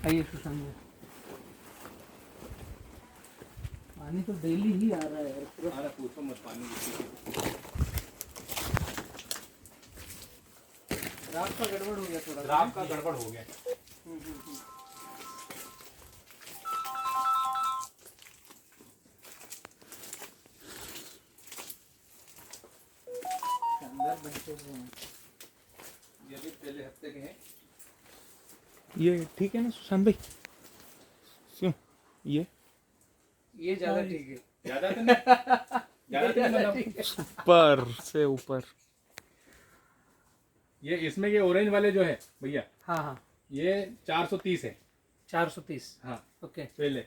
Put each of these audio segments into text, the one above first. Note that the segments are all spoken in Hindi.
आइए सुशांत भाई, पानी तो डेली ही आ रहा है यार पूरा। अरे पूछो मत, पानी रात का गड़बड़ हो गया थोड़ा। रात का गड़बड़ हो गया। शानदार बनते हुए हैं। ये भी पहले हफ्ते के हैं। ये ठीक है ना सुशांत भाई? क्यों ये ज्यादा ठीक है। ज्यादा तो नहीं, ज्यादा तो नहीं मतलब ऊपर से ऊपर। ये इसमें ये ऑरेंज वाले जो है भैया, हाँ हाँ, ये 430 है। 430। हाँ ओके, पहले।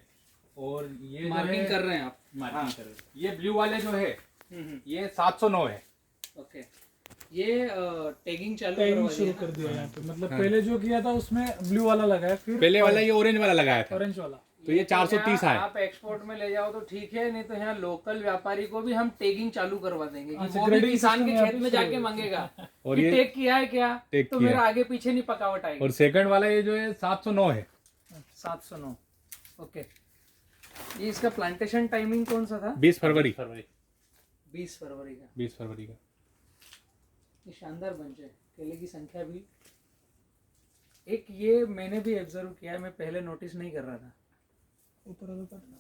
और ये जो मार्किंग है, कर रहे हैं आप। मार्किंग कर रहे हैं। ये ब्लू वाले जो है हम्म, ये 709 है। ओके, ये टैगिंग चालू टैगिंग करवा शुरू दिया। कर दिया यहाँ पे, मतलब हाँ। पहले जो किया था उसमें ब्लू वाला लगाया, फिर पहले वाला ये ऑरेंज वाला लगाया था, ऑरेंज वाला। तो ये 430 यहाँ है। आप एक्सपोर्ट में ले जाओ तो ठीक है, नहीं तो यहाँ लोकल व्यापारी को भी हम टैगिंग चालू करवा देंगे कि अच्छा, वो भी ग्रेडिंग किसान के सिस्टम खेत में यहाँ पे जाके शुरू मांगेगा और कि ये टैग किया है क्या, टैग तो किया मेरा है। आगे पीछे नहीं पकावट आएगी। और सेकंड वाला ये जो है 709 है। 709। ओके, ये इसका प्लांटेशन टाइमिंग कौन सा था? 20 फरवरी 20 फरवरी का। 20 फरवरी का। ये शानदार बंच है, केले की संख्या भी। एक ये मैंने भी ऑब्जर्व किया है, मैं पहले नोटिस नहीं कर रहा था। ऊपर वाला काटना।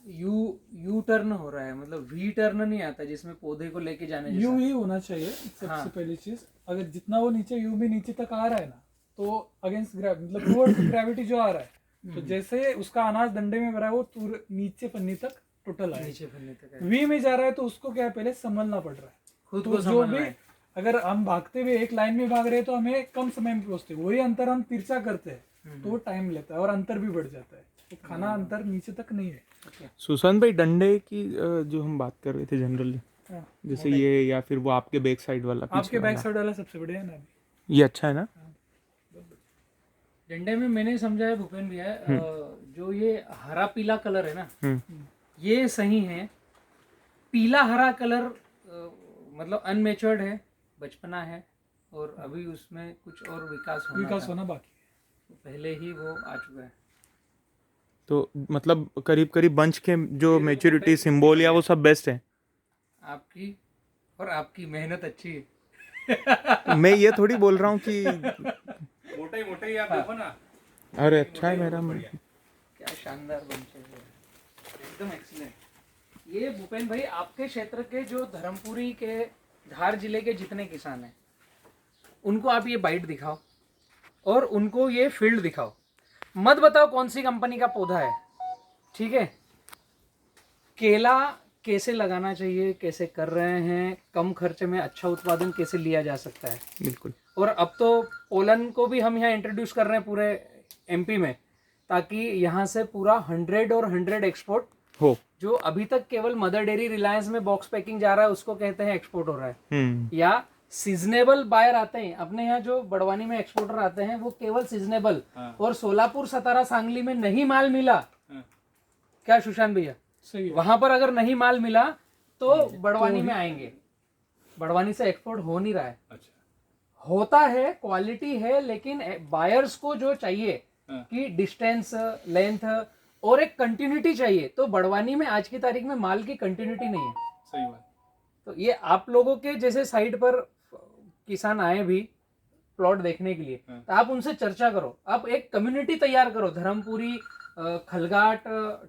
यू टर्न हो रहा है, मतलब वी टर्न नहीं आता जिसमें पौधे को लेके जाने जैसा। यू ही होना चाहिए सबसे हाँ। पहली चीज। अगर जितना वो नीचे यू भी नीचे तक आ रहा है ना, तो अगेंस्ट मतलब टुवर्ड्स ग्रेविटी जो आ रहा है, तो जैसे उसका अनाज डंडे में भरा है वो नीचे पन्नी तक टोटल आए। नीचे फलने तक है। वी में जा रहा है तो उसको क्या है, पहले संभलना पड़ रहा है। खुद तो को जो संभालना भी है। अगर हम भागते हुए एक लाइन में भाग रहे हैं तो हमें कम समय में पहुंचते हैं, वही अंतर हम तिरछा करते हैं तो वो टाइम लेता है और अंतर भी बढ़ जाता है। तो खाना अंतर नीचे तक नहीं है। सुशांत भाई, डंडे की जो हम बात कर रहे थे जनरली, हाँ। जैसे ये या फिर वो आपके बैक साइड वाला, पीछे आपके बैक वाला, साइड वाला सबसे बढ़िया है ना अभी। ये अच्छा है ना? डंडे में मैंने समझा है भूपेन भैया, जो ये हरा पीला कलर है ना, ये सही है। पीला हरा कलर मतलब अनमेच्योर्ड है, बचपना है, और अभी उसमें कुछ और विकास विकास था। होना बाकी है। पहले ही वो आ चुका है। तो मतलब करीब करीब बंच के जो मैच्योरिटी सिंबल या वो सब बेस्ट है। आपकी और आपकी मेहनत अच्छी है। मैं ये थोड़ी बोल रहा हूँ कि मोटा ही आप देखो ना। अरे अच्छा है मेरा। क्या शानदार बंच है, एकदम एक्सीलेंट। ये भूपेन भाई, आपके क्षेत्र के जो धर्मपुरी के, धार जिले के जितने किसान हैं, उनको आप ये बाइट दिखाओ और उनको ये फील्ड दिखाओ। मत बताओ कौन सी कंपनी का पौधा है, ठीक है? केला कैसे लगाना चाहिए, कैसे कर रहे हैं, कम खर्चे में अच्छा उत्पादन कैसे लिया जा सकता है। बिल्कुल। और अब तो पोलन को भी हम यहाँ इंट्रोड्यूस कर रहे हैं पूरे एमपी में, ताकि यहाँ से पूरा 100 और 100 एक्सपोर्ट हो। जो अभी तक केवल मदर डेयरी रिलायंस में बॉक्स पैकिंग जा रहा है उसको कहते हैं एक्सपोर्ट हो रहा है। या सीजनेबल बायर आते हैं अपने यहाँ, जो बड़वानी में एक्सपोर्टर आते हैं वो केवल सीजनेबल। और सोलापुर, सतारा, सांगली में नहीं माल मिला, क्या सुशांत भैया? सही है। वहां पर अगर नहीं माल मिला तो बड़वानी में आएंगे। बड़वानी से एक्सपोर्ट हो नहीं रहा है। अच्छा, होता है, क्वालिटी है, लेकिन बायर्स को जो चाहिए कि डिस्टेंस, लेंथ और एक कंटिन्यूटी चाहिए, तो बड़वानी में आज की तारीख में माल की कंटिन्यूटी नहीं है। सही बात। तो ये आप लोगों के जैसे साइड पर किसान आए भी प्लॉट देखने के लिए, तो आप उनसे चर्चा करो, आप एक कम्युनिटी तैयार करो। धर्मपुरी, खलगाट,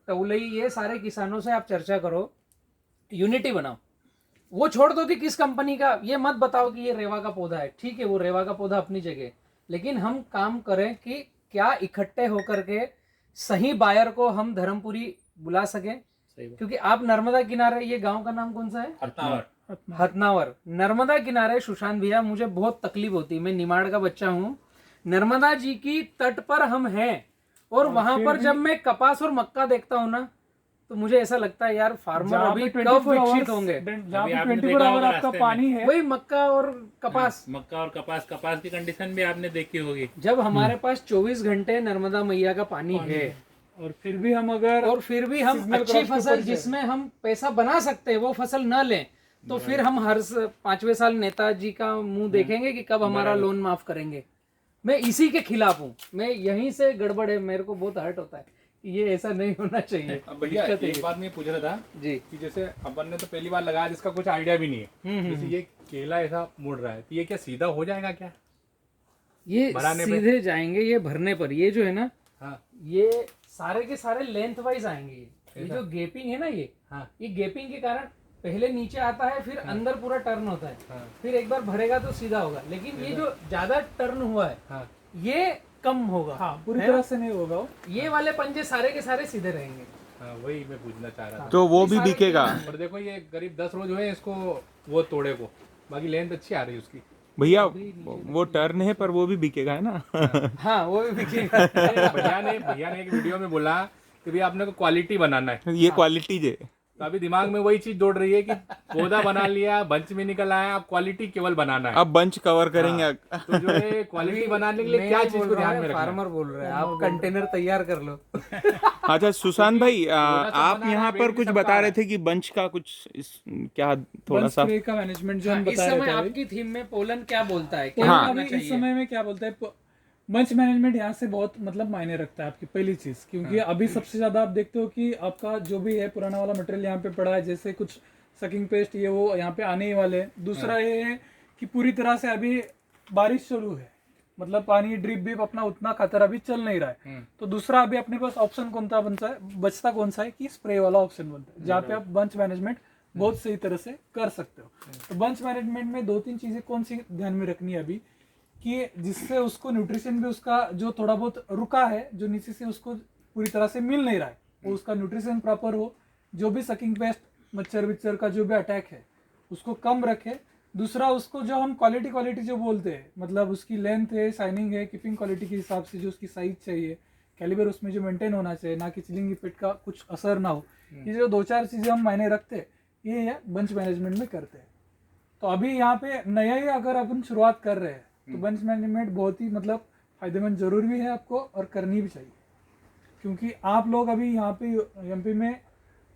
टौलई, ये सारे किसानों से आप चर्चा करो, यूनिटी बनाओ। वो छोड़ दो कि किस कंपनी का, ये मत बताओ कि ये रेवा का पौधा है। ठीक है, वो रेवा का पौधा अपनी जगह, लेकिन हम काम करें कि क्या इकट्ठे होकर के सही बायर को हम धर्मपुरी बुला सकें। क्योंकि आप नर्मदा किनारे, ये गांव का नाम कौन सा है? हथनावर। नर्मदा किनारे सुशांत भैया, मुझे बहुत तकलीफ होती है। मैं निमाड़ का बच्चा हूँ, नर्मदा जी की तट पर हम हैं, और वहां पर जब मैं कपास और मक्का देखता हूँ ना, तो मुझे ऐसा लगता है यार फार्मर अभी कब विकसित होंगे। जहाँ पे 24 आवर आपका पानी है, वही मक्का और कपास। मक्का और कपास की कंडीशन भी आपने देखी होगी। जब हमारे पास 24 घंटे नर्मदा मैया का पानी है, और फिर भी हम अगर फिर भी हम seasonal अच्छी crops के फसल ऊपर जिसमें हम पैसा बना सकते हैं वो फसल न लें, तो फिर हम हर 5वें साल नेताजी का मुंह देखेंगे कि कब हमारा लोन माफ करेंगे। मैं इसी के खिलाफ हूँ, मैं यहीं से गड़बड़ है, मेरे को बहुत हर्ट होता है कि ये ऐसा नहीं होना चाहिए। अब भैया दिक्कत है एक ये। बात मैं पूछ रहा था जी। कि जैसे अपन ने तो पहली बार लगाया जिसका कुछ आइडिया भी नहीं है, जैसे ये केला ऐसा मुड़ रहा है तो ये क्या सीधा हो जाएगा क्या? ये भराने पे? सीधे जाएंगे ये भरने पर, ये जो है ना हाँ ये सारे के सारे लेंथ वाइज आएंगे। ये जो गेपिंग है ना हाँ ये गेपिंग के कारण पहले नीचे आता है, फिर अंदर पूरा टर्न होता है, हाँ फिर एक बार भरेगा तो सीधा होगा। लेकिन ये जो ज्यादा टर्न हुआ है हाँ ये कम होगा। हाँ पूरी है तरह ना? से नहीं होगा वो। ये वाले पंजे सारे के सारे सीधे रहेंगे। हाँ, वही मैं पूछना चाह रहा था। तो वो भी सारे बिकेगा। और देखो ये करीब 10 रोज हुए इसको वो तोड़े को, बाकी लेंथ अच्छी आ रही है उसकी। भैया वो टर्न है पर वो भी बिकेगा है ना। हाँ वो भी बिकेगा। भैया ने एक वीडियो में बोला कि भैया आपने को क्वालिटी बनाना है, ये क्वालिटी जे। तो अभी दिमाग में वही चीज दौड़ रही है कि पौधा बना लिया, बंच में निकल आया, अब क्वालिटी केवल बनाना है। अब बंच कवर करेंगे। तो जो है क्वालिटी बनाने के लिए क्या चीज को ध्यान में रखना है? फार्मर बोल रहे हैं, आप कंटेनर तैयार कर लो। अच्छा सुशांत भाई, थोड़ा सा आप बना यहाँ रहा है, पर वेट भी कुछ सबका बता आ रहे रहा थे कि बंच का कुछ क्या थोड़ा बंच सा। स्प्रे का मैनेजमेंट जो हम इस बता रहे समय थे अभी। आपकी थीम में पोलन क्या बोलता है, क्या हाँ, करना अभी इस चाहिए? समय में क्या बोलता है मंच मैनेजमेंट यहाँ से बहुत मतलब मायने रखता है आपकी पहली चीज, क्योंकि अभी सबसे ज्यादा आप देखते हो कि आपका जो भी है पुराना वाला मटेरियल यहाँ पे पड़ा है, जैसे कुछ सकिंग पेस्ट ये वो यहाँ पे आने ही वाले हैं। दूसरा ये है कि पूरी तरह से अभी बारिश शुरू है, मतलब पानी ड्रिप भी अपना उतना खतरा अभी चल नहीं रहा है। तो दूसरा अभी अपने पास ऑप्शन कौन सा बचता कौन सा है कि स्प्रे वाला ऑप्शन बनता है, जहाँ पे आप बंच मैनेजमेंट बहुत सही तरह से कर सकते हो। तो बंच मैनेजमेंट में 2-3 चीजें कौन सी ध्यान में रखनी है अभी, कि जिससे उसको न्यूट्रिशन भी उसका जो थोड़ा बहुत रुका है, जो नीचे से उसको पूरी तरह से मिल नहीं रहा है, वो उसका न्यूट्रिशन प्रॉपर हो। जो भी सकिंग पेस्ट मच्छर विच्छर का जो भी अटैक है उसको कम रखे। दूसरा उसको जो हम क्वालिटी जो बोलते हैं, मतलब उसकी लेंथ है, शाइनिंग है, कीपिंग क्वालिटी के हिसाब से जो उसकी साइज चाहिए, कैलिबर उसमें जो मेंटेन होना चाहिए, ना कि चिलिंग इफेक्ट का कुछ असर ना हो। ये जो 2-4 चीजें हम मायने रखते हैं, ये बंच मैनेजमेंट में करते हैं। तो अभी यहाँ पे नया ही अगर अपन शुरुआत कर रहे हैं तो बंच मैनेजमेंट बहुत ही मतलब फायदेमंद जरूर भी है आपको और करनी भी चाहिए, क्योंकि आप लोग अभी यहाँ पे एमपी में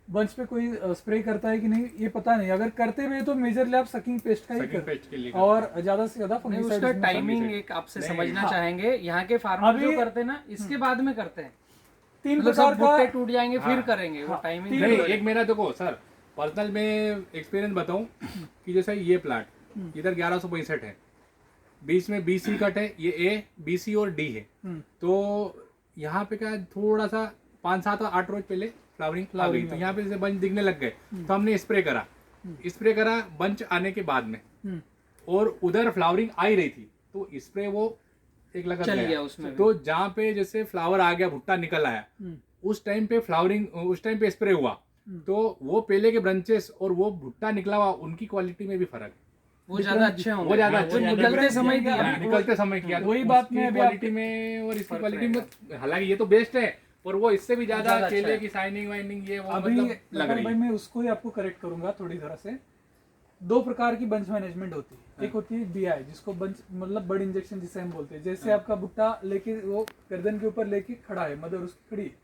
बंच पे कोई स्प्रे करता है कि नहीं ये पता नहीं। अगर करते भी तो मेजरली आप सकिंग पेस्ट का ही Sucking तो pest के लिए हाँ। करते और ज्यादा से ज्यादा नहीं, fungicide उसका उसमें टाइमिंग एक आपसे नहीं, समझना हाँ। चाहेंगे। यहाँ के फार्मर अभी- जो करते हैं ना इसके बाद में करते हैं, 3 मतलब प्रकार सब भुट्टे का टूट जाएंगे फिर हाँ। करेंगे वो हाँ, टाइमिंग। नहीं, एक मेरा देखो सर पर्सनल में एक्सपीरियंस बताऊं कि जैसे ये प्लाट इधर 1165 है, बीच में BC कट है, ये A BC और D है। तो यहाँ पे क्या थोड़ा सा 5-7 और 8 रोज पहले फ्लावरिंग आ गई, तो यहाँ पे जैसे बंच दिखने लग गए, तो हमने स्प्रे करा बंच आने के बाद में, और उधर फ्लावरिंग आ ही रही थी तो स्प्रे वो एक लगा चल गया उसमें भी। तो जहाँ पे जैसे फ्लावर आ गया, भुट्टा निकल आया, उस टाइम पे उस टाइम पे स्प्रे हुआ, तो वो पहले के ब्रांचेस और वो भुट्टा निकला हुआ उनकी क्वालिटी में भी फर्क है। वो ज्यादा अच्छे होंगे। वो ज्यादा हाँ, अच्छे निकलते होंगे। समय दिया। हाँ, निकलते समय किया, तो वही बात उसकी मैं अभी क्वालिटी में और इसकी क्वालिटी में, हालांकि ये तो बेस्ट है और वो इससे भी ज्यादा ज्यादा अच्छा केले है। की शाइनिंग वाइनिंग ये वो अभी मतलब लग लखन रही भाई है। मैं उसको ही आपको करेक्ट करूंगा थोड़ी तरह से। 2 प्रकार की बंच मैनेजमेंट होती है, एक होती है बीआई जिसको बंच मतलब बर्ड इंजेक्शन जिसे हम बोलते हैं। जैसे आपका भुट्टा लेके वो गर्दन के ऊपर लेके खड़ा है, मदर उसकी खड़ी है,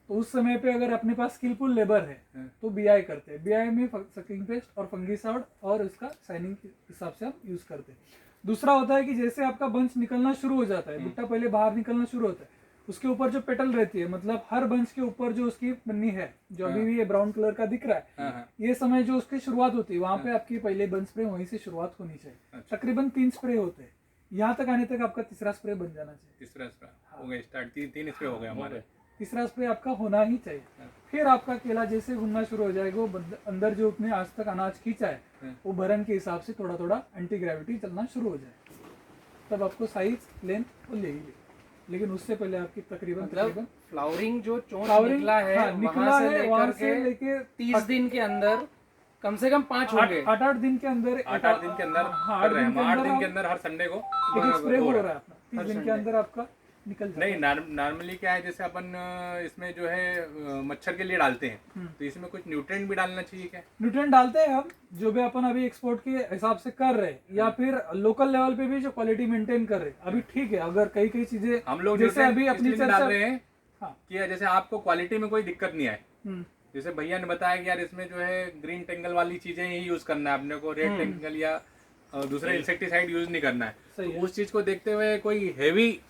तो उस समय पे अगर अपने पास स्किलफुल लेबर है तो बीआई करते हैं। बीआई में सकिंग पेस्ट और फंगीसाइड और उसका शाइनिंग के हिसाब से हम यूज करते हैं। दूसरा होता है कि जैसे आपका बंच निकलना शुरू हो जाता है, भुट्टा पहले बाहर निकलना शुरू होता है, उसके ऊपर जो पेटल रहती है, मतलब हर बंच के ऊपर जो उसकी पन्नी है जो अभी भी ये ब्राउन कलर का दिख रहा है, ये समय जो उसकी शुरुआत होती है वहां पे आपकी पहले बंच स्प्रे वहीं से शुरुआत होनी चाहिए। तकरीबन 3 स्प्रे होते हैं, यहाँ तक आने तक आपका तीसरा स्प्रे बन जाना चाहिए। तीसरा स्प्रे हो गया स्टार्ट, 3 स्प्रे हो गए हमारे। तीसरा स्प्रे आपका होना ही चाहिए। फिर आपका केला जैसे घूमना शुरू हो जाएगा, वो अंदर जो अपने आज तक अनाज खींचा है वो भरन के हिसाब से थोड़ा थोड़ा एंटी ग्रेविटी चलना शुरू हो जाए, तब आपको साइज लेंथ वो ले ही ले। लेकिन उससे पहले आपकी तकरीबन मतलब फ्लावरिंग जो चोंच फ्लावरिंग निकला है हाँ, निकला वहां है, से वहां लेकर से के लेके 30 दिन के अंदर कम से कम 5 होंगे। 8 दिन के अंदर 8 दिन के अंदर हाँ, कर रहे हैं हम, 8 दिन के अंदर हर संडे को एक स्प्रे हो हो रहा है अपना, 30 दिन के अंदर आपका निकल जाएगा। नहीं नॉर्मली क्या है, जैसे अपन इसमें जो है मच्छर के लिए डालते हैं, तो इसमें कुछ न्यूट्रिएंट भी डालना चाहिए क्या? न्यूट्रिएंट डालते हैं हम, जो भी अपन अभी एक्सपोर्ट के हिसाब से कर रहे हैं या फिर लोकल लेवल पे भी जो क्वालिटी मेंटेन कर रहे हैं अभी ठीक है। अगर कई चीजें हम लोग जैसे अभी अपनी इसलिए चर्चा डाल रहे हैं हाँ। कि जैसे आपको क्वालिटी में कोई दिक्कत नहीं आए। हम्म, जैसे भैया ने बताया कि यार इसमें जो है ग्रीन टेंगल वाली चीजें ही यूज करना है अपने को, रेड टेंगल या दूसरा इंसेक्टिसाइड यूज नहीं करना है, सही तो है। उस चीज को देखते हुए कोई हैवी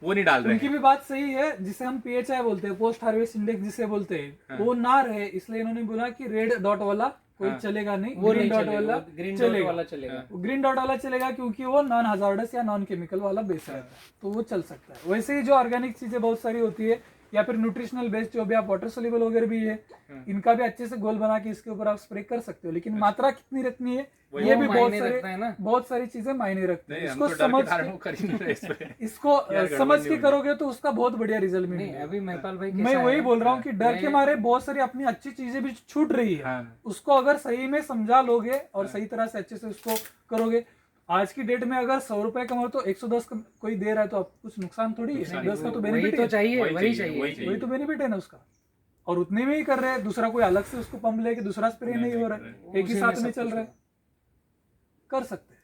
वो नहीं डाल रहे उनकी हैं। भी बात सही है, जिसे हम पीएचआई बोलते हैं, पोस्ट हार्वेस्ट इंडेक्स जिसे बोलते हैं, वो ना रहे, इसलिए इन्होंने बोला कि रेड डॉट वाला कोई चलेगा नहीं, वो ग्रीन नहीं डॉट चलेगा, वाला वो ग्रीन डॉट वाला चलेगा। ग्रीन डॉट वाला चलेगा क्योंकि वो नॉन हजार्डस या नॉन केमिकल वाला बेस रहता है, तो वो चल सकता है। वैसे ही जो ऑर्गेनिक चीजें बहुत सारी होती है, या फिर न्यूट्रिशनल बेस्ड जो भी आप वाटर सोल्यूबल वगैरह भी है, इनका भी अच्छे से घोल बना के इसके ऊपर आप स्प्रे कर सकते हो, लेकिन मात्रा कितनी रखनी है ये भी मायने रखता है ना। बहुत सारी चीजें मायने रखते हैं। नहीं, हम इसको तो डर के समझ कारण वो कर ही नहीं रहे इस पे। इसको समझ के करोगे तो उसका बहुत बढ़िया रिजल्ट नहीं मिलेगा। अभी महपाल भाई मैं कैसा वही है? बोल रहा हूँ कि डर के मैं- मारे बहुत सारी अपनी अच्छी चीजें भी छूट रही है, हाँ। उसको अगर सही में समझा लोगे और सही तरह से अच्छे से उसको करोगे, आज की डेट में अगर 100 रुपए कमाओ तो 110 कोई दे रहा है तो आप कुछ नुकसान थोड़ी है, 10 का तो वही बेनिफिट तो है, चाहिए, वही वही चाहिए, वही चाहिए। वही तो बेनिफिट है ना उसका। और उतने में ही कर रहे हैं, दूसरा कोई अलग से उसको पंप लेके दूसरा स्प्रे नहीं हो रहा है, एक ही उसी साथ में में सब चल कुछ रहा है, कर सकते हैं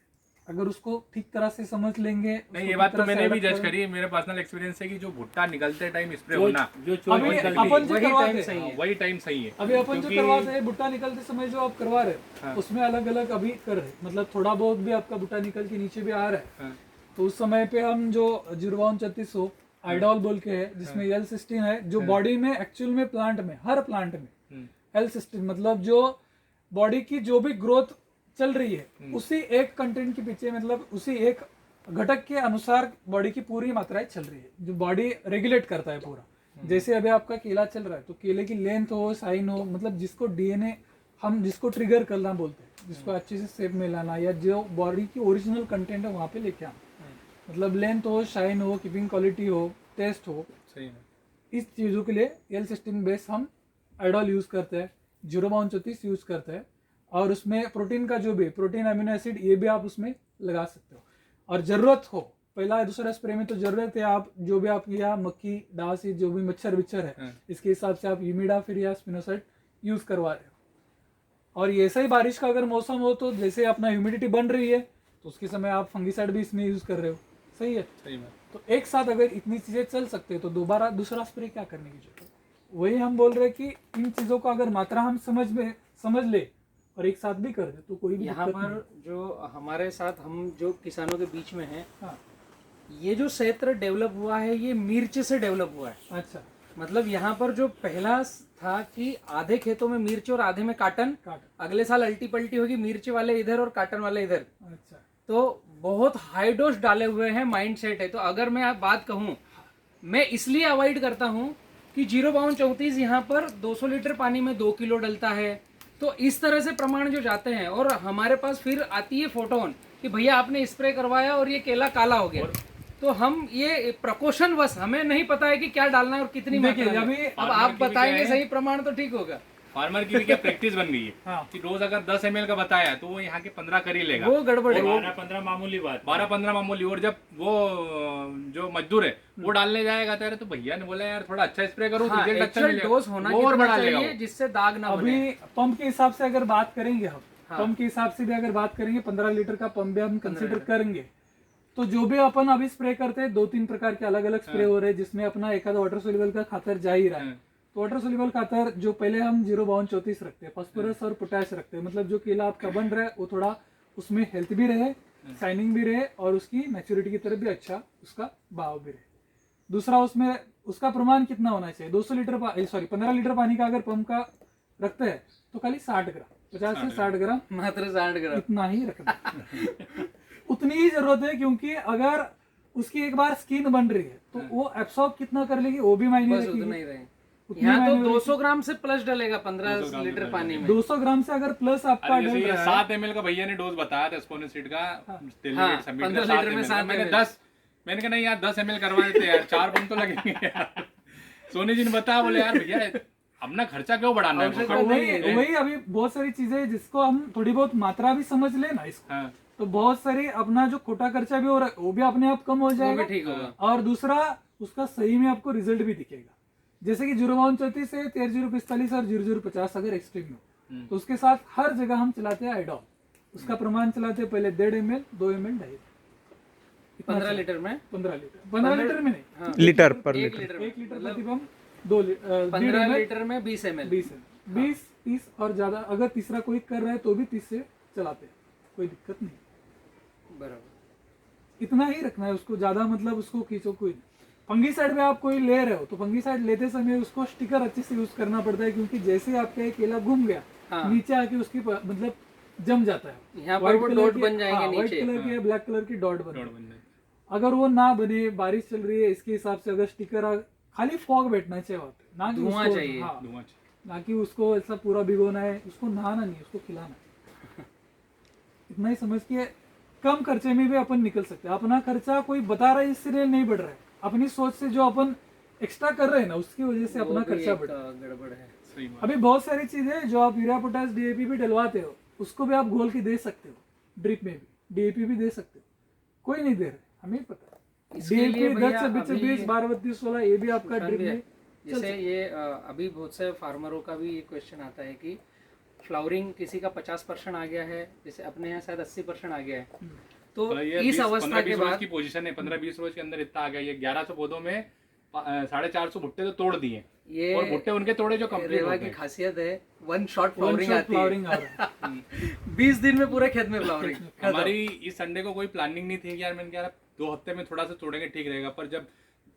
अगर उसको ठीक तरह से समझ लेंगे। नहीं, उसको ये ठीक बात तो तरह से मैंने भी अलग जज करेंगे। करी है, मेरे पर्सनल एक्सपीरियंस है कि जो भुट्टा निकलते टाइम स्प्रे होना, जो अभी चोरी अपन जो वही करवाते टाइम हैं, सही है। वही टाइम सही है। अभी अपन जो करवाते हैं भुट्टा निकलते समय जो आप करवा रहे हैं, उसमें अलग अलग अभी कर रहे हैं, मतलब थोड़ा बहुत भी आपका भुट्टा निकल के नीचे भी आ रहा है, हाँ। तो उस समय पे हम जो 05236 आइडॉल बोल के है, जिसमें L16 है, जो बॉडी में एक्चुअल में प्लांट में हर प्लांट में L16 मतलब जो बॉडी की जो भी ग्रोथ चल रही है उसी एक कंटेंट के पीछे, मतलब उसी एक घटक के अनुसार बॉडी की पूरी मात्राएं चल रही है, जो बॉडी रेगुलेट करता है पूरा। जैसे अभी आपका केला चल रहा है तो केले की लेंथ हो, साइन हो, मतलब जिसको डीएनए हम जिसको ट्रिगर करना बोलते हैं, जिसको अच्छे से शेप में लाना, या जो बॉडी की ओरिजिनल कंटेंट है वहाँ पे लेके आना, मतलब लेंथ हो, शाइन हो, कीपिंग क्वालिटी हो, टेस्ट हो, सही है। इस चीज़ों के लिए L16 बेस हम आइडॉल यूज़ करते हैं, 05234 यूज़ करते हैं, और उसमें प्रोटीन का जो भी प्रोटीन अमीनो एसिड ये भी आप उसमें लगा सकते हो। और ज़रूरत हो पहला दूसरा स्प्रे में तो ज़रूरत है, आप जो भी आपके यहाँ मक्खी डांस जो भी मच्छर विच्छर है इसके हिसाब से आप यूमिडाफिर या स्पिनोसाइड यूज़ करवा रहे हो। और ऐसा ही बारिश का अगर मौसम हो तो जैसे अपना ह्यूमिडिटी बन रही है तो उसके समय आप फंगीसाइड भी इसमें यूज़ कर रहे हो, सही है। सही बात। तो एक साथ अगर इतनी चीजें चल सकते हैं तो दोबारा दूसरा स्प्रे क्या करने की जरूरत है? वही हम बोल रहे हैं कि इन चीजों को अगर मात्रा हम समझ ले और एक साथ भी कर दे तो कोई भी यहाँ दिक्कत पर जो हमारे साथ हम जो किसानों के बीच में हैं, हाँ, ये जो क्षेत्र डेवलप हुआ है ये मिर्च से डेवलप हुआ है। अच्छा, मतलब यहाँ पर जो पहला था कि आधे खेतों में मिर्च और आधे में काटन, काट, अगले साल अल्टी पल्टी होगी, मिर्च वाले इधर और काटन वाले इधर, अच्छा, तो बहुत हाई डोज डाले हुए हैं, माइंड सेट है। तो अगर मैं आप बात कहूँ, मैं इसलिए अवॉइड करता हूँ कि 05234 यहाँ पर 200 लीटर पानी में 2 किलो डलता है, तो इस तरह से प्रमाण जो जाते हैं, और हमारे पास फिर आती है फोटोन कि भैया आपने स्प्रे करवाया और ये केला काला हो गया, तो हम ये प्रकोशन वश हमें नहीं पता है कि क्या डालना है और कितनी देखिए, मात्रा में। अभी अब आप बताएंगे सही प्रमाण तो ठीक होगा। फार्मर की भी क्या प्रैक्टिस बन गई है हाँ, कि रोज अगर 10 ml का बताया तो वो यहाँ के 15 कर ही लेगा, वो गड़बड़ है। 12-15 मामूली बात 12-15 मामूली। और जब वो जो मजदूर है वो डालने जाएगा तो तो भैया ने बोला यार थोड़ा अच्छा स्प्रे करो, हाँ, रिजल्ट अच्छा एक्चुअल मिलेगा, डोज होना वो और कितना बढ़ा लेगा चाहिए वो। जिससे दाग ना बने। अभी पंप के हिसाब से अगर बात करेंगे हम, हाँ। पंप के हिसाब से भी अगर बात करेंगे 15 लीटर का पंप भी हम कंसीडर करेंगे, तो जो भी अपन अभी स्प्रे करते हैं 2-3 प्रकार के अलग अलग स्प्रे हो रहे हैं, जिसमें अपना एक आधा वाटर सोल्यूबल का खातर जा ही रहा है। तो वाटर सोल्यूबल खातर जो पहले हम 05234 रखते हैं, फास्फोरस और पोटैश रखते हैं, मतलब जो केला आपका बन रहा है वो थोड़ा उसमें हेल्थ भी रहे, शाइनिंग भी रहे, और उसकी मैच्योरिटी की तरफ भी अच्छा उसका भाव भी रहे। दूसरा उसमें उसका प्रमाण कितना होना चाहिए, 200 लीटर 15 लीटर पानी का अगर पंप का रखते हैं तो खाली 60 ग्राम, 50 से 60 ग्राम मात्र 60 ग्राम। इतना ही रखना उतनी ही जरूरत है, क्योंकि अगर उसकी एक बार स्किन बन रही है तो वो एब्सॉर्ब कितना कर लेगी वो भी मायने बस उतना रखेगी। ही रहे। उतनी यहाँ तो मायने 200 ग्राम से प्लस डलेगा 15 लीटर पानी में। 200 ग्राम से अगर प्लस आपका अरे जैसे डल ये रहा है, 7 ml का भैया ने डोज बताया था स्पोनिसिड का, हाँ, 15 लीटर में 7 मैंने ml। 10, मैंने कहा नहीं यार 10 ml करवा देते यार, 4 पंप तो लगेंगे यार। सोनी जी ने बताया, बोले यार भैया अपना खर्चा क्यों बढ़ाना है, आवश्यकता वो नहीं है। वही अभी बहुत सारी चीजें जिसको हम थोड़ी बहुत मात्रा भी समझ ले ना इसको, हाँ, तो बहुत सारी अपना जो खोटा खर्चा भी हो रहा है वो भी अपने आप कम हो वो भी जाएगा, ठीक होगा। और दूसरा उसका सही में आपको रिजल्ट भी दिखेगा। जैसे कि 05234 से 1345 और 0050 अगर एक्सट्रीम में, तो उसके साथ हर जगह हम चलाते हैं आइडॉल, उसका प्रमाण चलाते हैं पहले 1.5 ml, 2 ml, 2.5 15 लीटर में 15 लीटर में नहीं, हाँ, लीटर पर 1 लीटर लीटर में 1 लीटर प्रति पंप 2 15 लीटर में 20 ml। 20 30 और ज्यादा अगर तीसरा कोई कर रहा है तो भी 30 से चलाते हैं, कोई दिक्कत नहीं। बराबर। इतना ही रखना है उसको, ज्यादा मतलब उसको खींचो कोई। फंगीसाइड में आप कोई ले रहे हो तो फंगीसाइड लेते समय उसको स्टिकर अच्छे से यूज करना पड़ता है, क्योंकि जैसे ही आपका एक केला घूम गया हाँ। नीचे आके उसकी मतलब जम जाता है। यहाँ पर White वो कलर डॉट की- बन जाएंगे हाँ, व्हाइट नीचे। कलर की या ब्लैक कलर की डॉट बन डॉट जाएगी। बन जाए। अगर वो ना बने, बारिश चल रही है इसके हिसाब से अगर स्टिकर, खाली फॉग बैठना चाहिए वहाँ पे, ना कि धुआं उसको, चाहिए। हाँ, धुआं चाहिए। ना कि उसको ऐसा पूरा भिगोना है, उसको नहाना नहीं, उसको खिलाना है। इतना ही समझ के कम खर्चे में भी अपन निकल सकते हैं। अपना खर्चा कोई बता रहा है इसलिए नहीं बढ़ रहा है, अपनी सोच से जो अपन एक्स्ट्रा कर रहे हैं ना उसकी वजह से अपना वो भी खर्चा एक, बढ़ रहा है। गड़बड़ है। सही बात। अभी बहुत सारी चीजें जो आप यूरिया पोटास डीएपी भी डलवाते हो उसको भी आप घोल के दे सकते हो, ड्रिप में भी डीएपी भी दे सकते हो, कोई नहीं दे रहे, हमें पता है। इसके लिए डीएपी भैया 10 से 20 12 32 16 ये भी आपका सुशांत ड्रिप भैया, में जैसे ये अभी बहुत से फार्मरों का भी ये क्वेश्चन आता है कि फ्लावरिंग किसी का 50% आ गया है, जैसे अपने यहाँ शायद 80% आ गया है, तो मतलब ये इस अवस्था के 15-20 रोज बाद की पोजीशन है, 15-20 रोज के अंदर इतना आ गया। ये 1100 पौधों में 450 भुट्टे तो तोड़ दिए, ये और भुट्टे उनके तोड़े जो कंप्लीट रेवा हो की गए। खासियत है, वन शॉट फ्लावरिंग आती फ्लावरिंग है। आ रहा है। 20 दिन में पूरे खेत में फ्लावरिंग। हमारी इस संडे को कोई प्लानिंग नहीं थी कि यार मैंने कहा 2 हफ्ते में थोड़ा सा तोड़ेंगे ठीक रहेगा, पर जब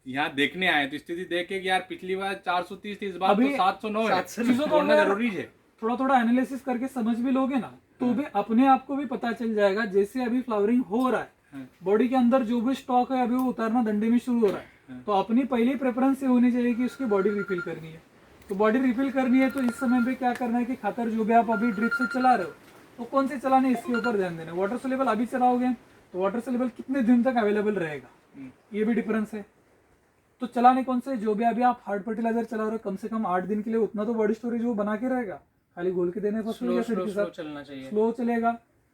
यहाँ देखने आए तो स्थिति देख के कि यार पिछली बार 430 थी, इस बार तो अभी 709 है। 709 चीजों को तोड़ना अगर जरूरी है। थोड़ा थोड़ा एनालिसिस करके समझ भी लोगे ना तो भी अपने आप को भी पता चल जाएगा। जैसे अभी फ्लावरिंग हो रहा है, बॉडी के अंदर जो भी स्टॉक है अभी वो उतारना डंडे में शुरू हो रहा है, तो अपनी पहली प्रेफरेंस ये होनी चाहिए कि उसकी बॉडी रिफिल करनी है। तो बॉडी रिफिल करनी है तो इस समय पे क्या करना है कि खातर जो भी आप अभी ड्रिप से चला रहे हो तो कौन से चलाने इसके ऊपर ध्यान देना है। वाटर सोल्यूबल अभी चलाओगे तो वाटर सोल्यूबल कितने दिन तक अवेलेबल रहेगा, ये भी डिफरेंस है। तो चलाने कौन से, जो भी अभी आप हार्ड फर्टिलाइजर चला रहे हो कम से कम 8 दिन के लिए उतना तो बॉडी स्टोरेज वो बना के रहेगा, खाली घोल के देने फसलों या फिर के साथ चलना चाहिए। स्लो चलेगा।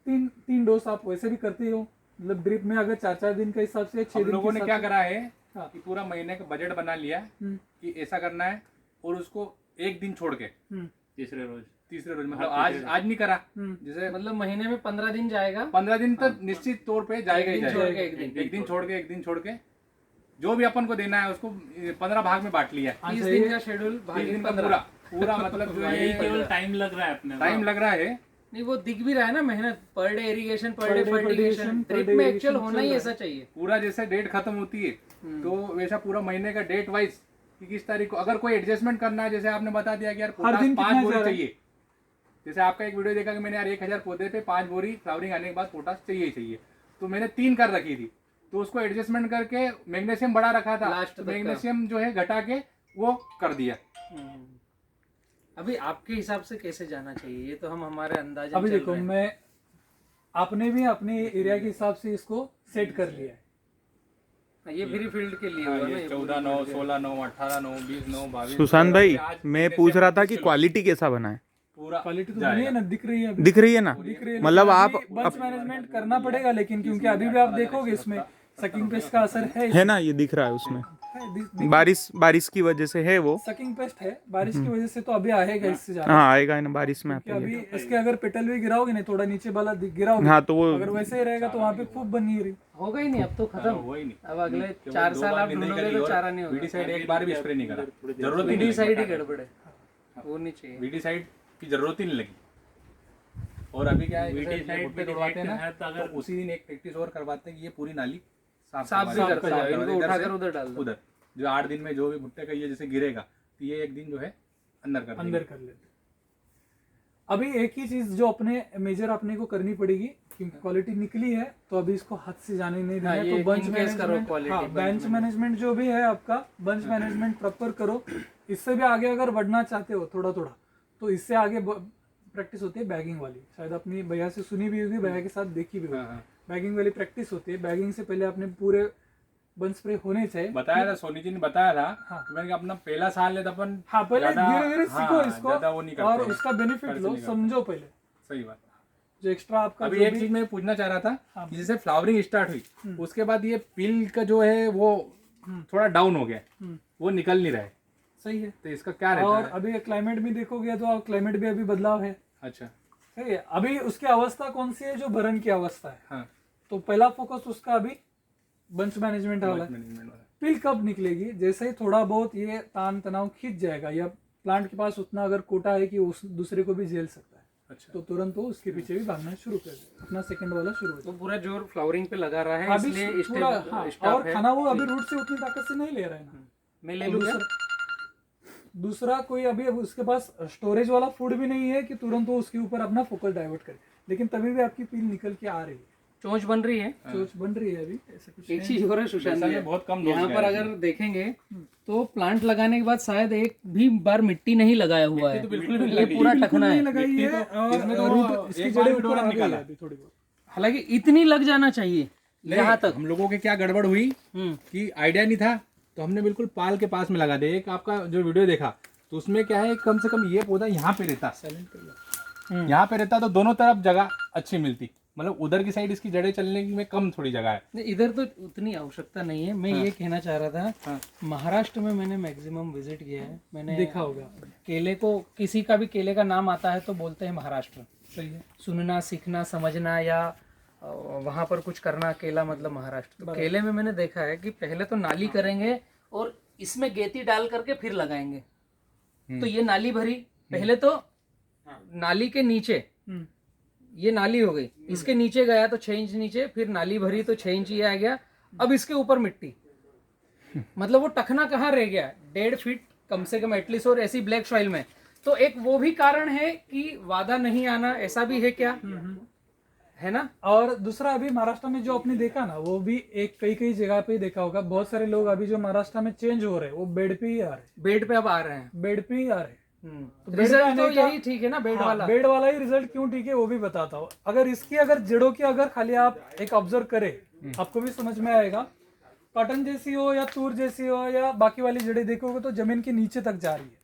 3 डोज आप वैसे भी करते ही हो, मतलब ड्रिप में अगर 4 दिन के हिसाब से 6 हम दिन लोगों के ने हिसाब क्या से- करा है हाँ। कि पूरा महीने का बजट बना लिया हम्म, कि ऐसा करना है, और उसको एक दिन छोड़ के हम्म, तीसरे रोज मतलब आज नहीं करा, हम्म। जैसे मतलब महीने में 15 दिन जाएगा। 15 दिन तो निश्चित तौर पे जाएगा ही एक दिन छोड़ जाएगा। के एक दिन। एक दिन छोड़ के जो भी अपन को देना है उसको 15 भाग में बांट लिया है। हाँ, 30 सही दिन है। का शेड्यूल 30 दिन का पूरा मतलब जो यही है केवल टाइम लग रहा है अपने टाइम लग रहा है। नहीं, वो दिख भी रहा है ना, मेहनत per day irrigation, per day per day fertilization, fertigation, per drip day में irrigation एक्चुअल होना चल ही रहा ऐसा चाहिए। पूरा जैसे डेट खत्म होती है तो वैसा पूरा महीने का डेट वाइज कि किस तारीख को अगर कोई एडजस्टमेंट करना है, जैसे आपने बता दिया कि यार हर दिन 5 कितना बोरी जा रहा है? चाहिए। जैसे आपका एक वीडियो देखा कि मैंने यार 1000 पौधे पे 5 बोरी फ्लावरिंग आने के बाद पोटास चाहिए ही चाहिए, तो मैंने 3 कर रखी थी, तो उसको एडजस्टमेंट करके मैग्नीशियम बढ़ा रखा था, Last तक का। मैग्नीशियम जो है घटा के वो कर दिया। अभी आपके हिसाब से कैसे जाना चाहिए, ये तो हम हमारे अंदाजा अभी चल देखो रहे हैं। मैं, आपने भी अपने एरिया के हिसाब से इसको सेट कर लिया है। ये फ्री फील्ड के लिए हाँ, हुआ ना, ये ये 14/9, 16/9, 18/9, 20/9, 22 सुशांत भाई, आज मैं मैग्नीशियम पूछ रहा था 25 कि किलो क्वालिटी कैसा बना है। पूरा क्वालिटी तो जाएगा। बनी है ना, दिख रही है अभी। दिख रही है ना, दिख रही है, मतलब लेकिन आप अभी बंच मैनेजमेंट करना पड़ेगा, लेकिन क्योंकि अभी भी आप देखोगे इसमें सकिंग पेस्ट का असर है ना, ये दिख रहा है उसमें, है। बारिश की वजह से है वो। सकिंग पेस्ट है, बारिश की वजह से तो अभी आएगा इससे ज्यादा। हाँ आएगा ना, बारिश में कि आता अभी है। इसके अगर पेटल भी गिराओगे नहीं, थोड़ा नीचे वाला गिराओगे, हाँ तो वो अगर वैसे ही रहेगा तो वहाँ पे खूब बनी रही। होगा ही नहीं, अब तो खत्म। हुआ ही नहीं। अब अगले केवल 4 2 साल बार आप निंदाई ढूंढोगे करी तो और चारा नहीं होगा। वीडीसाइड एक बार भी स्प्रे नहीं करा, जरूरत ही वीडी नहीं साइड ही गड़बड़ है, वो नहीं चाहिए। वीडीसाइड की जरूरत ही नहीं लगी। और अभी क्या है, जैसे वीडीसाइड भुट्टे भी तोड़वाते हैं ना, है तो अगर- तो उसी दिन एक प्रैक्टिस और करवाते हैं कि ये पूरी नाली साफ भी करवा करते दें, जाओ, साफ इनको करवा दें, उठाकर इधर से उधर डाल दो। उधर जो 8 दिन में जो भी भुट्टे का ये जैसे गिरेगा तो ये एक दिन जो है अंदर कर देंगे। अंदर कर लेते। अभी एक ही चीज जो अपने मेजर अपने को करनी पड़ेगी, क्योंकि क्वालिटी निकली है तो अभी इसको हाथ से जाने नहीं देना हाँ, है। ये तो बंच in case करो मैनेजमेंट, quality, हाँ, bunch बेंच मैनेजमेंट जो भी है आपका, बंच मैनेजमेंट प्रॉपर करो। इससे भी आगे अगर बढ़ना चाहते हो थोड़ा थोड़ा, तो इससे आगे प्रैक्टिस होती है बैगिंग वाली, शायद अपनी भैया से सुनी भी होगी, भैया के साथ देखी भी हाँ, होगी। हाँ। बैगिंग वाली प्रैक्टिस होती है। बैगिंग से पहले अपने पूरे बंच स्प्रे होने चाहिए। बताया था, सोनी जी ने बताया था। हाँ। तो मैंने कहा अपना पहला साल है तो अपन हाँ, पहले ज्यादा- धीरे धीरे सीखो हाँ, इसको, ज्यादा वो नहीं करते और हैं। उसका बेनिफिट खर्च लो, नहीं करते। समझो पहले सही बात। जो एक्स्ट्रा आपका अभी जो एक भी- चीज मैं पूछना चाह रहा था हाँ। कि जैसे फ्लावरिंग स्टार्ट हुई उसके बाद ये पील का जो है वो थोड़ा डाउन हो गया, हम्म, वो निकल नहीं रहा है, सही है। तो इसका क्या रहता और है? अभी क्लाइमेट भी देखोगे तो क्लाइमेट भी अभी बदलाव है, अच्छा, सही है। अभी उसकी अवस्था कौन सी है, जो भरन की अवस्था है, हाँ, तो पहला फोकस उसका अभी बंच मैनेजमेंट वाला है। मैनेजमेंट वाला। पिल कब निकलेगी, जैसे ही थोड़ा बहुत ये तान तनाव खींच जाएगा, या प्लांट के पास उतना अगर कोटा है कि उस दूसरे को भी झेल सकता है, तो तुरंत वो उसके पीछे भी भागना शुरू कर दे, अपना सेकंड वाला शुरू हो तो पूरा जोर फ्लावरिंग पे लगा रहा है, अभी इसलिए पूरा हाँ, स्टॉप और है। खाना वो अभी रूट से उतनी ताकत से नहीं ले रहा है ना। मैं ले लूँ क्या? दूसरा कोई अभी उसके पास स्टोरेज वाला फूड भी नहीं है कि तुरंत वो उसके ऊपर अपना फोकस डाइवर्ट करे, लेकिन तभी भी आपकी पील निकल के आ रही है, चोंच बन रही है। चोच बन रही है अभी, ऐसा कुछ एक चीज हो रहा है सुशांत जैसा भैया, कि बहुत कम डोज यहाँ का पर है। अगर देखेंगे तो प्लांट लगाने के बाद शायद एक भी बार मिट्टी नहीं लगाया हुआ है, तो बिल्कुल भी नहीं ये लगी। पूरा बिल्कुल टकना नहीं है। लगाई है, और इसमें तो रूट इसकी एक बार जड़ें भी ऊपर डोरा आ गई निकाला। है अभी थोड़ी बहुत। हालांकि इतनी लग जाना चाहिए यहाँ तक। हम लोगों के क्या गड़बड़ हुई हम्म, कि आइडिया नहीं था, तो हमने बिल्कुल पाल के पास में लगा दिया। एक आपका जो वीडियो देखा तो उसमें क्या है, कम से कम ये पौधा यहाँ पे रहता, यहाँ पे रहता तो दोनों तरफ जगह अच्छी मिलती, मतलब उधर की साइड इसकी जड़ें चलने में कम थोड़ी जगह है। नहीं, इधर तो उतनी आवश्यकता नहीं है। मैं ये कहना चाह रहा था, हाँ। महाराष्ट्र में मैंने मैक्सिमम विजिट किया है, मैंने देखा होगा केले को, किसी का भी केले का नाम आता है तो बोलते हैं महाराष्ट्र। सही है। सुनना, सीखना, समझना या वहाँ पर कुछ करना, केला मतलब महाराष्ट्र। तो केले में मैंने देखा है कि पहले तो नाली करेंगे और इसमें गेती डाल करके फिर लगाएंगे। तो ये नाली भरी, पहले तो नाली के नीचे, हम्म, ये नाली हो गई, इसके नीचे गया तो 6 इंच नीचे, फिर नाली भरी तो 6 इंच ये आ गया, अब इसके ऊपर मिट्टी। मतलब वो टखना कहाँ रह गया, 1.5 फीट कम से कम एटलीस्ट, और ऐसी ब्लैक सॉइल में। तो एक वो भी कारण है कि वादा नहीं आना, ऐसा भी है क्या, है ना। और दूसरा अभी महाराष्ट्र में जो आपने देखा ना, वो भी एक कई कई जगह पे देखा होगा, बहुत सारे लोग अभी जो महाराष्ट्र में चेंज हो रहे हैं वो बेड पे ही आ रहे हैं, बेड पे अब आ रहे हैं। बेड पे ही आ रहे हैं। तो रिजल्ट तो यही ठीक है ना, बेड वाला। बेड वाला ही रिजल्ट क्यों ठीक है वो भी बताता हूँ। अगर इसकी अगर जड़ों की अगर खाली आप एक ऑब्जर्व करें, आपको भी समझ में आएगा। कॉटन जैसी हो या तूर जैसी हो या बाकी वाली जड़ें देखोगे तो जमीन के नीचे तक जा रही है,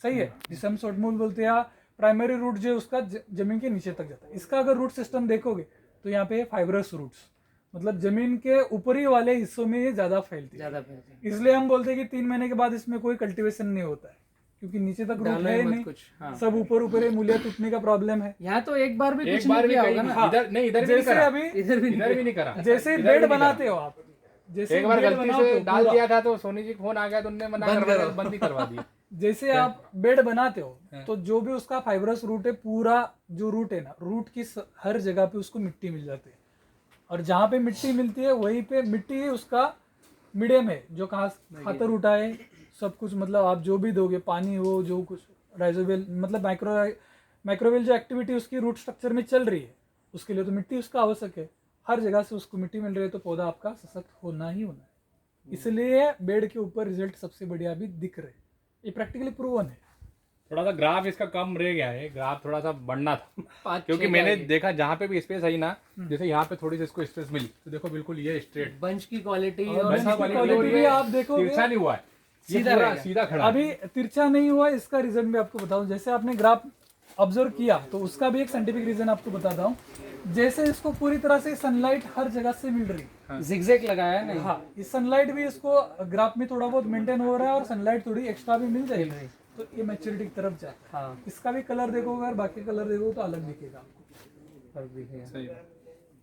सही है, जिसे हम शॉर्ट मूल बोलते हैं, प्राइमरी रूट जो है उसका जमीन के नीचे तक जाता है। इसका अगर रूट सिस्टम देखोगे तो यहाँ पे फाइब्रस रूट्स, मतलब जमीन के ऊपरी वाले हिस्सों में ये ज्यादा फैलती है। ज्यादा फैलते हैं। इसलिए हम बोलते हैं कि 3 महीने के बाद इसमें कोई कल्टीवेशन नहीं होता है, क्योंकि नीचे तक रूट डालो है ही ही मत नहीं, कुछ। हाँ। सब ऊपर ऊपर है, मूलिया टूटने का प्रॉब्लम है। यहाँ तो एक बार भी कुछ एक बार नहीं भी किया कहीं होगा ना। इधर नहीं, इधर भी नहीं जैसे करा, अभी इधर भी इधर भी नहीं करा। जैसे इधर भी बेड नहीं बनाते करा। हो आप, जैसे एक बार बेड गलती बनाओ से तो डाल पूरा- दिया था तो सोनी जी फोन आ गया तो उनने मना कर बंद ही करवा दिया। जैसे आप बेड बनाते हो तो जो भी उसका फाइब्रस रूट है, पूरा जो रूट है ना, रूट की हर जगह पे उसको मिट्टी मिल जाती है, और जहाँ पे मिट्टी मिलती है वहीं पे मिट्टी ही उसका मीडियम है, जो खातर उठाए सब कुछ, मतलब आप जो भी दोगे, पानी हो, जो कुछ राइजोबियल, मतलब माइक्रोवेल जो एक्टिविटी उसकी रूट स्ट्रक्चर में चल रही है, उसके लिए तो मिट्टी उसका आवश्यक है। हर जगह से उसको मिट्टी मिल रही है तो पौधा आपका सशक्त होना ही होना है। इसलिए बेड के ऊपर रिजल्ट सबसे बढ़िया भी दिख रहे हैं, ये प्रैक्टिकली प्रूवन है। थोड़ा सा ग्राफ इसका कम रह गया है, ग्राफ थोड़ा सा बढ़ना था, 5-6 क्योंकि मैंने देखा जहाँ पे भी स्पेस आई ना, जैसे यहाँ पे थोड़ी सी इसको स्पेस मिली तो देखो बिल्कुल ये स्ट्रेट बंच की क्वालिटी और और बंच सब की quality क्वालिटी और भी ये आप देखोगे तिरछा नहीं हुआ है, ये सीधा पूरा रहेगा। सीधा खड़ा है। अभी तिरछा नहीं हुआ, इसका रीजन भी आपको बताऊं। जैसे आपने ग्राफ ऑब्जर्व किया तो उसका भी एक साइंटिफिक रीजन आपको बताता हूँ। जैसे इसको पूरी तरह से सनलाइट हर जगह से मिल रही है, जिगजैग लगाया है नहीं। हाँ, इस सनलाइट भी इसको ग्राफ में थोड़ा बहुत मेंटेन हो रहा है, और सनलाइट थोड़ी एक्स्ट्रा भी मिल जाएगी, तो ये मैच्योरिटी की तरफ जाता है। हाँ, इसका भी कलर देखोगे और बाकी कलर देखोगे तो अलग दिखेगा आपको। फर्क दिखेगा। सही है।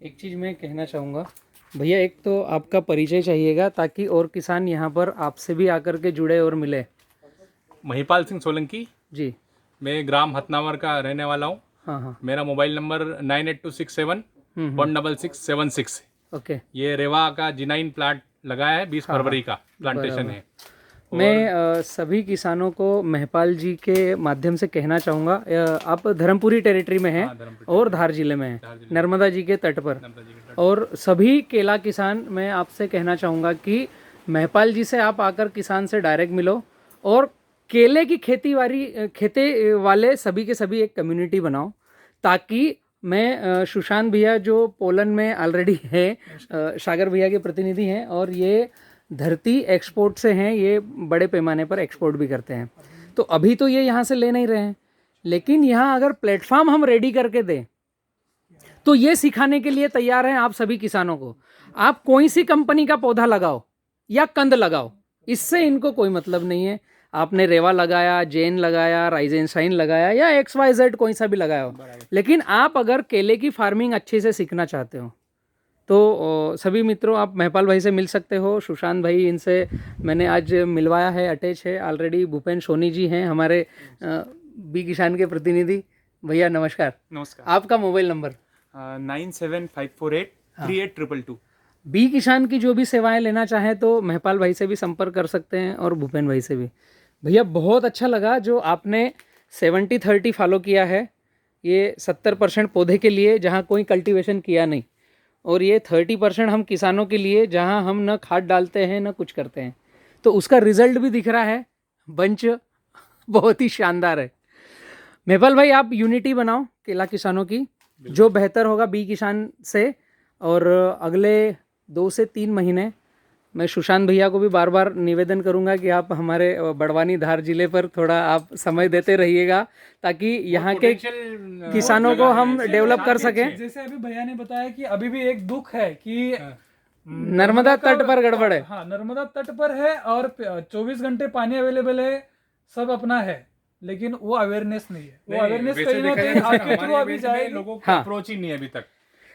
एक चीज मैं कहना चाहूँगा भैया, एक तो आपका परिचय चाहिएगा ताकि और किसान यहाँ पर आपसे भी आकर के जुड़े और मिले। महिपाल सिंह सोलंकी, जी, मैं ग्राम हथनावर का रहने वाला हूँ। हाँ हाँ, मेरा मोबाइल नंबर 9826716676। ओके। ये रेवा का जिनाइन प्लांट लगाया है, 20 फरवरी का प्लांटेशन है। मैं सभी किसानों को महिपाल जी के माध्यम से कहना चाहूँगा, आप धर्मपुरी टेरिटरी में हैं और धार जिले में हैं, नर्मदा जी के तट पर, और सभी केला किसान, मैं आपसे कहना चाहूँगा कि महिपाल जी से आप आकर किसान से डायरेक्ट मिलो, और केले की खेती वाले सभी के सभी एक कम्युनिटी बनाओ, ताकि मैं सुशांत भैया जो पोलैंड में ऑलरेडी है, सागर भैया के प्रतिनिधि हैं, और ये धरती एक्सपोर्ट से हैं, ये बड़े पैमाने पर एक्सपोर्ट भी करते हैं। तो अभी तो ये यहाँ से ले नहीं रहे हैं, लेकिन यहाँ अगर प्लेटफॉर्म हम रेडी करके दें तो ये सिखाने के लिए तैयार हैं आप सभी किसानों को। आप कोई सी कंपनी का पौधा लगाओ या कंद लगाओ, इससे इनको कोई मतलब नहीं है। आपने रेवा लगाया, जेन लगाया, राइजेंशाइन लगाया, या XYZ कोई सा भी लगाया हो, लेकिन आप अगर केले की फार्मिंग अच्छे से सीखना चाहते हो तो सभी मित्रों आप महिपाल भाई से मिल सकते हो। सुशांत भाई, इनसे मैंने आज मिलवाया है, अटैच है ऑलरेडी। भूपेन सोनी जी हैं हमारे बी किसान के प्रतिनिधि, भैया नमस्कार, नमस्कार। आपका मोबाइल नंबर? 9754838222। बी किसान की जो भी सेवाएं लेना चाहें तो महपाल भाई से भी संपर्क कर सकते हैं और भूपेन भाई से भी। भैया बहुत अच्छा लगा जो आपने 70-30 फॉलो किया है। ये 70% पौधे के लिए जहाँ कोई कल्टीवेशन किया नहीं, और ये 30% हम किसानों के लिए जहाँ हम न खाद डालते हैं न कुछ करते हैं, तो उसका रिजल्ट भी दिख रहा है। बंच बहुत ही शानदार है। महपाल भाई आप यूनिटी बनाओ केला किसानों की, जो बेहतर होगा बी किसान से। और अगले 2 से 3 महीने मैं सुशांत भैया को भी बार बार निवेदन करूंगा कि आप हमारे बड़वानी धार जिले पर थोड़ा आप समय देते रहिएगा, ताकि यहाँ के किसानों को हम डेवलप कर सकें। जैसे अभी भैया ने बताया कि अभी भी एक दुख है कि नर्मदा तट पर गड़बड़ है। हाँ, नर्मदा तट पर है और 24 घंटे पानी अवेलेबल है, सब अपना है, लेकिन वो अवेयरनेस नहीं है। वो अवेयरनेस कहीं ना कहीं आपके थ्रू अभी जाएगी। लोगों को अप्रोच ही नहीं है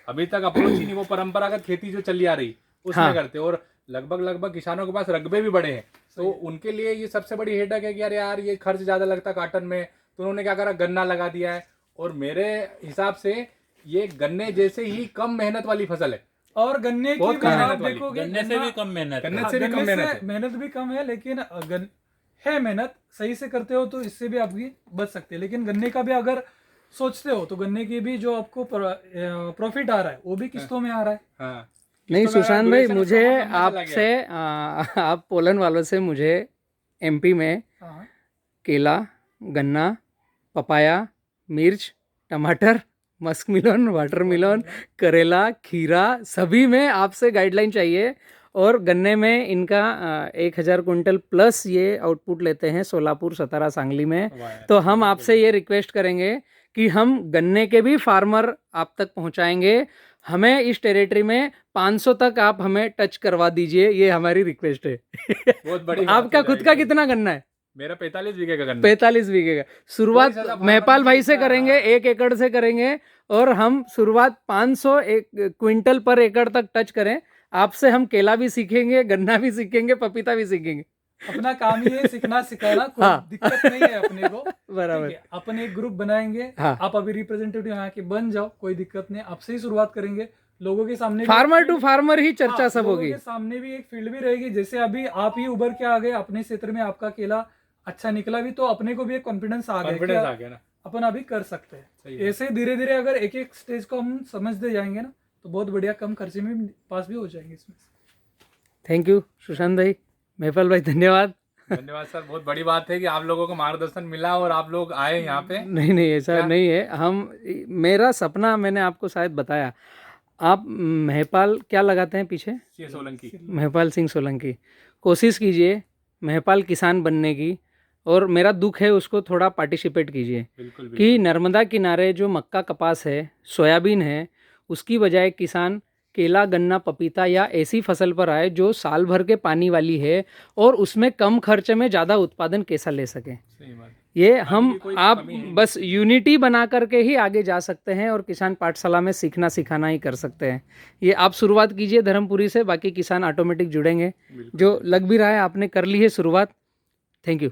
अभी तक अप्रोच ही नहीं। वो परंपरागत खेती जो चली आ रही उसमें करते, और लगभग किसानों के पास रकबे भी बड़े हैं, तो उनके लिए ये सबसे बड़ी हेडक है कि यार ये खर्च ज्यादा लगता काटन में, तो उन्होंने क्या करा, गन्ना लगा दिया है। और मेरे हिसाब से ये गन्ने जैसे ही कम मेहनत वाली फसल है, और गन्ने की भी आप देखोगे, गन्ने से भी कम मेहनत है। गन्ने से भी कम मेहनत है। मेहनत भी कम है, लेकिन है मेहनत सही से करते हो तो इससे भी आपकी बच सकते हैं। लेकिन गन्ने का भी अगर सोचते हो तो गन्ने की भी जो आपको प्रॉफिट आ रहा है वो भी किस्तों में आ रहा है। हाँ। नहीं तो मेरा सुशांत भाई, duration मुझे उसका बहुत लंबा चला आपसे आप पोलन वालों से मुझे एमपी में हाँ, केला, गन्ना, पपाया, मिर्च, टमाटर, मस्क मिलन, वाटरमेलन, करेला, खीरा, सभी में आपसे गाइडलाइन चाहिए। और गन्ने में इनका 1000 कुंटल प्लस ये आउटपुट लेते हैं सोलापुर, सतारा, सांगली में। तो हम आपसे ये रिक्वेस्ट करेंगे कि हम गन्ने के भी फार्मर आप तक पहुंचाएंगे। हमें इस टेरिटरी में 500 तक आप हमें टच करवा दीजिए, ये हमारी रिक्वेस्ट है। बहुत बड़ी बात आपका हो खुद जाएगी। का कितना गन्ना है? मेरा 45 बीघे का गन्ना। 45 बीघे का। शुरुआत ज्यादा महपाल भाई से फार्मर करेंगे, 1 एकड़ से करेंगे, और हम शुरुआत 500 क्विंटल पर एकड़ तक टच करें। आपसे हम केला भी सीखेंगे, गन्ना भी सीखेंगे, पपीता भी सीखेंगे। अपना काम ही है सीखना सिखाना, कोई हाँ। दिक्कत नहीं है अपने को। बराबर। ठीक है, अपन एक ग्रुप बनाएंगे। हाँ। आप अभी रिप्रेजेंटेटिव यहाँ के बन जाओ, कोई दिक्कत नहीं। आपसे ही शुरुआत करेंगे, लोगों के सामने भी फार्मर टू फार्मर ही चर्चा हाँ, सब लोगों होगी। के सामने भी एक फील्ड भी रहेगी। जैसे अभी आप ही उभर के आ गए अपने क्षेत्र में, आपका केला अच्छा निकला भी, तो अपने को भी एक कॉन्फिडेंस आ कॉन्फिडेंस गया आ गया ना। अपन अभी कर सकते सही हैं। है। ऐसे धीरे धीरे अगर एक एक स्टेज को हम समझते जाएंगे ना, तो बहुत बढ़िया कम खर्चे में पास भी हो जाएंगे इसमें। थैंक यू सुशांत भाई, महपाल भाई, धन्यवाद। धन्यवाद सर, बहुत बड़ी बात है कि आप लोगों को मार्गदर्शन मिला और आप लोग आए यहाँ पे। नहीं ऐसा नहीं है। मेरा सपना मैंने आपको शायद बताया। आप महपाल क्या लगाते हैं पीछे? ये सोलंकी। महपाल सिंह सोलंकी। कोशिश कीजिए महपाल किसान बनने की, और मेरा दुख है उसको थोड़ा पार्टिसिपेट कीजिए। बिल्कुल कि नर्मदा किनारे जो मक्का, कपास है, सोयाबीन है, उसकी बजाय किसान केला, गन्ना, पपीता या ऐसी फसल पर आए जो साल भर के पानी वाली है, और उसमें कम खर्च में ज़्यादा उत्पादन कैसा ले सकें। सही बात। ये हम कोई आप कमी है बस यूनिटी बना करके ही आगे जा सकते हैं, और किसान पाठशाला में सीखना सिखाना ही कर सकते हैं। ये आप शुरुआत कीजिए धर्मपुरी से, बाकी किसान ऑटोमेटिक जुड़ेंगे। जो लग भी रहा है आपने कर ली है शुरुआत। Thank you.